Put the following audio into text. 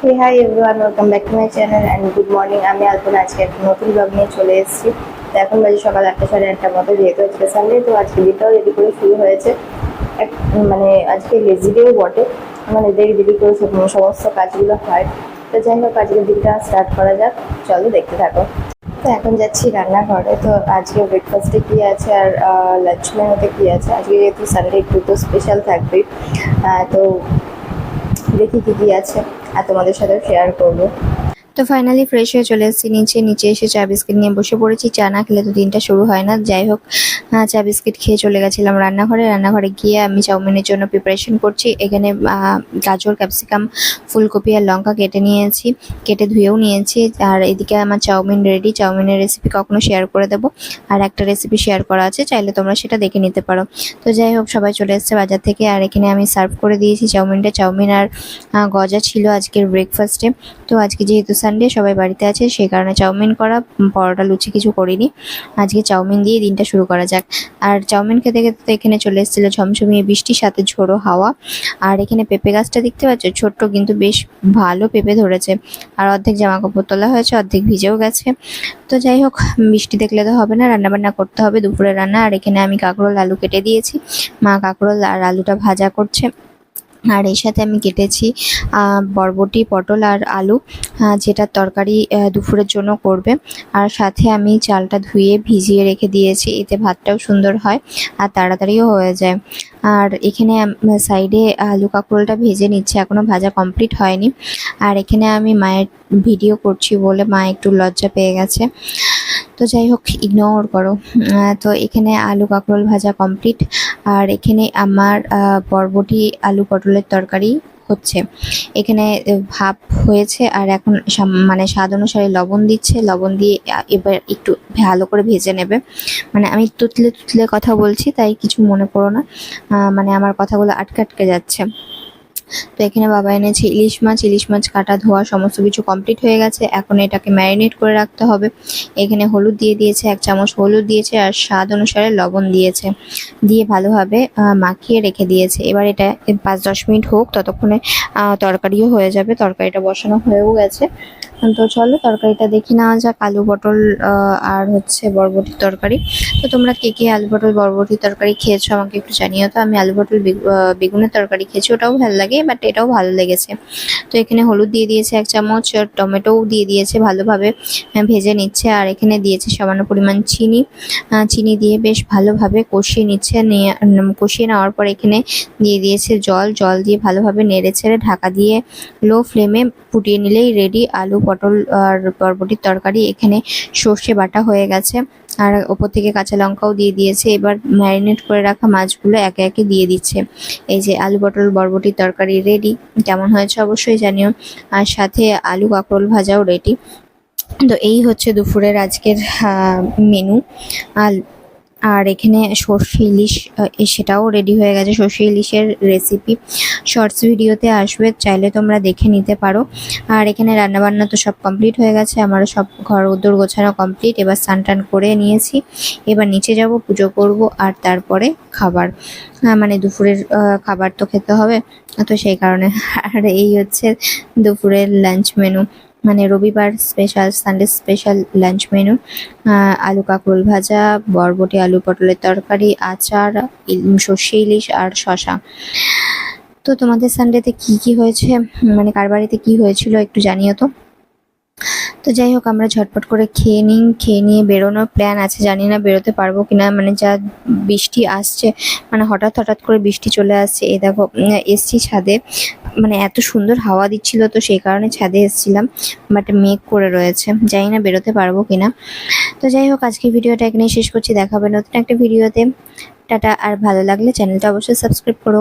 Hey, hi everyone, welcome back to my channel and good morning. আমি আলপনা আজকে একটা নতুন ব্লগ নিয়ে চলে এসেছি। তো এখন বাজে সকাল 8টা সাড়ে 8টার মতো, যেহেতু আজকে সানডে তো আজকে দিনটাও রেডি করে শুরু হয়েছে। মানে আজকে লেজি ডেও বটে, মানে দেরি করে সমস্ত কাজগুলো হয়। তো যাই হোক, আজকের দিনটা স্টার্ট করা যাক, চলো দেখতে থাকো। তো এখন যাচ্ছি রান্নাঘরে। তো আজকে ব্রেকফাস্টে কী আছে আর লাঞ্চ মেনুতে কী আছে, আজকে যেহেতু সানডে একটু তো স্পেশাল থাকবেই। তো দেখি কী আছে আর তোমাদের সাথে শেয়ার করবো। তো ফাইনালি ফ্রেশ হয়ে চলে এসেছি নিচে এসে চা বিস্কিট নিয়ে বসে পড়েছি। চা না খেলে তো দিনটা শুরু হয় না। যাই হোক, চা বিস্কিট খেয়ে চলে গেছিলাম রান্নাঘরে গিয়ে আমি চাউমিনের জন্য প্রিপারেশন করছি। এখানে গাজর, ক্যাপসিকাম, ফুলকপি আর লঙ্কা কেটে ধুয়েও নিয়েছি। আর এদিকে আমার চাউমিন রেডি। চাউমিনের রেসিপি কখনো শেয়ার করে দেবো, আর একটা রেসিপি শেয়ার করা আছে, চাইলে তোমরা সেটা দেখে নিতে পারো। তো যাই হোক, সবাই চলে এসেছে বাজার থেকে, আর এখানে আমি সার্ভ করে দিয়েছি চাউমিন আর গজা ছিল আজকের ব্রেকফাস্টে। তো আজকে যেহেতু সানডে সবাই বাড়িতে আছে, সেই কারণে চাউমিন করা, পরোটা লুচি কিছু করিনি। আজকে চাউমিন দিয়ে দিনটা শুরু করা যাক। আর চাউমিন খেতে খেতে তো এখানে চলে এসেছিলো ঝমঝমিয়ে বৃষ্টির সাথে ঝোড়ো হাওয়া। আর এখানে পেঁপে গাছটা দেখতে পাচ্ছ, ছোট্ট কিন্তু বেশ ভালো পেঁপে ধরেছে। আর অর্ধেক জামা কাপড় তোলা হয়েছে, অর্ধেক ভিজেও গেছে। তো যাই হোক, বৃষ্টি দেখলে তো হবে না, রান্নাবান্না করতে হবে দুপুরের রান্না। আর এখানে আমি কাঁকরোল আলু কেটে দিয়েছি, মা কাঁকরোল আর আলুটা ভাজা করছে। আর এর সাথে আমি কেটেছি বরবটি, পটল আর আলু, যেটা তরকারি দুপুরের জন্য করবে। আর সাথে আমি চালটা ধুয়ে ভিজিয়ে রেখে দিয়েছি, এতে ভাতটাও সুন্দর হয় আর তাড়াতাড়িও হয়ে যায়। আর এখানে সাইডে আলু কাঁকরোলটা ভেজে নিচ্ছে, এখনও ভাজা কমপ্লিট হয়নি। আর এখানে আমি মায়ের ভিডিও করছি বলে মা একটু লজ্জা পেয়ে গেছে। তো যাই হোক, ইগনোর করো। তো এখানে আলু কাঁকরোল ভাজা কমপ্লিট। আর এখানে আমার বরবটি আলু পটলের তরকারি হচ্ছে। এখানে ভাপ হয়েছে, আর এখন মানে স্বাদ অনুসারে লবণ দিচ্ছে। লবণ দিয়ে এবার একটু ভালো করে ভেজে নেবে। মানে আমি তুতলে কথা বলছি, তাই কিছু মনে করো না, মানে আমার কথাগুলো আটকে যাচ্ছে। তো এখানে বাবা এনেছে ইলিশ মাছ কাটা ধোয়া সমস্ত কিছু কমপ্লিট হয়ে গেছে। এখন এটাকে ম্যারিনেট করে রাখতে হবে। এখানে হলুদ দিয়ে দিয়েছে, 1 চামচ হলুদ দিয়েছে, আর স্বাদ অনুসারে লবণ দিয়েছে, দিয়ে ভালোভাবে মাখিয়ে রেখে দিয়েছে। এবার এটা 5-10 মিনিট হোক, ততক্ষণে তরকারিও হয়ে যাবে। তরকারিটা বসানো হয়েও গেছে। তো চলো তরকারিটা দেখে নেওয়া যাক। আলু পটল আর হচ্ছে বরবটির তরকারি। তো তোমরা কে আলু পটল বরবটির তরকারি খেয়েছো আমাকে একটু জানিও। তো আমি আলু পটল বেগুনের তরকারি খেয়েছি, ওটাও ভালো লাগে, বাট এটাও ভালো লেগেছে। তো এখানে হলুদ দিয়ে দিয়েছে 1 চামচ, আর টমেটোও দিয়ে দিয়েছে, ভালোভাবে ভেজে নিচ্ছে। আর এখানে দিয়েছে সামান্য পরিমাণ চিনি দিয়ে বেশ ভালোভাবে কষিয়ে নিচ্ছে। কষিয়ে নেওয়ার পর এখানে দিয়ে দিয়েছে জল দিয়ে ভালোভাবে নেড়ে ছেড়ে ঢাকা দিয়ে লো ফ্লেমে ফুটিয়ে নিলেই রেডি আলু পটল আর বরবটির তরকারি। এখানে সর্ষে বাটা হয়ে গেছে, আর ওপর থেকে কাঁচা লঙ্কাও দিয়ে দিয়েছে। এবার ম্যারিনেট করে রাখা মাছগুলো একে একে দিয়ে দিচ্ছে। এই যে আলু পটল বরবটির তরকারি রেডি। কেমন হয়েছে অবশ্যই জানিও। আর সাথে আলু কাঁকরোল ভাজাও রেডি। তো এই হচ্ছে দুপুরের আজকের মেনু। আর এখানে সর্ষে ইলিশ সেটাও রেডি হয়ে গেছে। সর্ষে ইলিশের রেসিপি শর্টস ভিডিওতে আসবে, চাইলে তোমরা দেখে নিতে পারো। আর এখানে রান্নাবান্না তো সব কমপ্লিট হয়ে গেছে, আমারও সব ঘর উদ্দর গোছানো কমপ্লিট। এবার স্নান টান করে নিয়েছি, এবার নিচে যাব, পুজো করব, আর তারপরে খাবার, মানে দুপুরের খাবার তো খেতে হবে, তো সেই কারণে। আর এই হচ্ছে দুপুরের লাঞ্চ মেনু, মানে রবিবার special, Sunday special lunch menu. আলু কাঁকরোল ভাজা, বরবটি আলু পটলের তরকারি, আচার, সর্ষে ইলিশ আর শশা। তো তোমাদের সানডেতে কি হয়েছে, মানে কার বাড়িতে কি হয়েছিল একটু জানিও তো। তো যাই হোক, আমরা ঝটপট করে খেয়ে নিয়ে বেরোনোর প্ল্যান আছে, জানি না বেরোতে পারবো কিনা। মানে যা বৃষ্টি আসছে, মানে হঠাৎ করে বৃষ্টি চলে আসছে। এ দেখো, এসছি ছাদে, মানে এত সুন্দর হাওয়া দিচ্ছিল, তো সেই কারণে ছাদে এসেছিলাম, বাট মেঘ করে রয়েছে, জানি না বেরোতে পারবো কিনা। তো যাই হোক, আজকের ভিডিওটা এখানেই শেষ করছি, দেখা হবে নতুন একটা ভিডিওতে। টাটা। আর ভালো লাগলে চ্যানেলটা অবশ্যই সাবস্ক্রাইব করো।